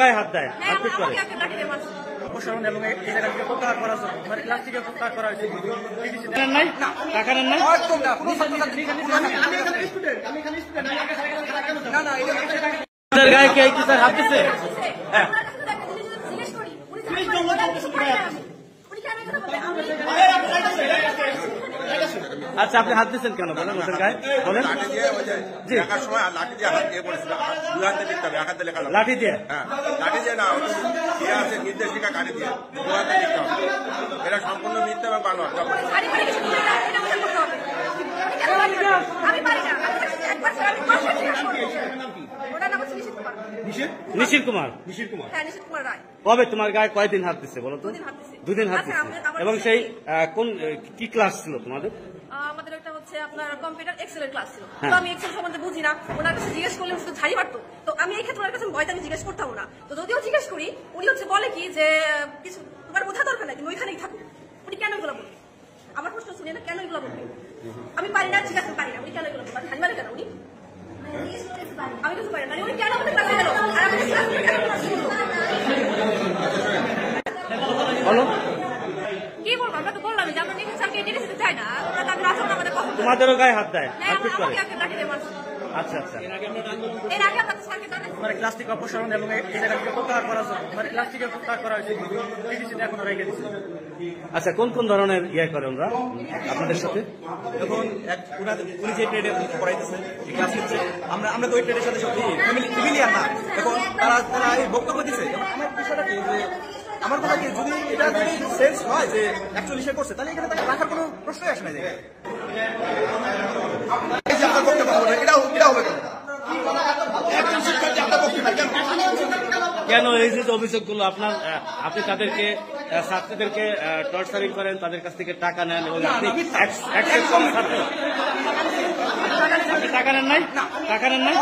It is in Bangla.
গায়ে হাত দেয়, হাতপিট করে। অপসারণ এবং এই জায়গাটিকে প্রত্যাহার করা মানে ক্লাস থেকে প্রত্যাহার করা হয়েছে। নাই টাকা নেন নাই গায়ে কে স্যার হাত দিচ্ছে? হ্যাঁ আচ্ছা আপনি হাত দিচ্ছেন কেন বলেন ওদের গায়ে বলেন। জি লাঠি দিয়ে লাঠি দিয়ে না আছে নির্দেশিকা কাটি দিয়ে এটা সম্পূর্ণ মিথ্যা এবং বানোয়াট। নিশির কুমার কবে তোমার গায়ে কয়দিন হাত দিচ্ছে বলো তো? 2 দিন হাত দিচ্ছে। এবং সেই কোন কি ক্লাস ছিল তোমাদের? আমাদের একটা হচ্ছে আপনার কম্পিউটার এক্সেলের ক্লাস ছিল। তো আমি এক্সেল সম্বন্ধে বুঝি না, ওনার কাছে জিজ্ঞেস করলে শুধু ঝাড়ি মারতো। তো আমি এই ক্ষেত্রে ওনার কাছে ভয়তে আমি জিজ্ঞেস করতাম না। তো যদিও জিজ্ঞেস করি উনি হচ্ছে বলে কি যে কিছু তোমার বোঝা দরকার নাই, তুমি ওইখানেই থাকো। উনি কেন এগুলো বলবে? আমার প্রশ্ন শুনে না কেন এগুলো বলবে? আমি পারি না, ঠিক আছে পারি না, উনি কেন এগুলো বলবে? ঝাড়ি মারে কেন উনি? আমি কিছু পারি না, উনি কেন আমাদের ক্লাসে গেল? আর আমাদের ক্লাসে কেন বলো কি বলবো? আমরা তো বললাম যে আমরা নিজের স্যারকে এড়িয়ে যেতে চাই না, আমরা তাদের আচরণ আমাদের পছন্দ। তোমাদেরও গায়ে হাত দেয়, হাতপিট করে। আচ্ছা আচ্ছা এর আগে আপনাদের স্যারকে জানেন মানে ক্লাস থেকে অপসারণ এবং এই জায়গাটিকে প্রত্যাহার করা মানে ক্লাস থেকে প্রত্যাহার করা হয়েছে। টিটিসিতে এখন রেখে দিচ্ছে। আচ্ছা কোন কোন ধরনের ইয়ে করে ওরা আপনাদের সাথে? এখন উনি যে ট্রেডে পড়াইতেছে ক্লাস নিচ্ছে, আমরা তো ওই ট্রেডের সাথে ফ্যামিলিয়ার না। এখন তারা এই বক্তব্য দিচ্ছে। আমার বিষয়টা কি যে আমার কথা কি যদি এটা যদি সেন্স হয় যে অ্যাকচুয়ালি সে করছে, তাহলে এখানে তাকে রাখার কোনো প্রশ্নই আসে না। এটা হবে কেন এই যে অভিযোগগুলো আপনি তাদেরকে ছাত্রীদেরকে টর্চারিং করেন, তাদের কাছ থেকে টাকা নেন এবং আপনি টাকা নেন নাই টাকা নেন নাই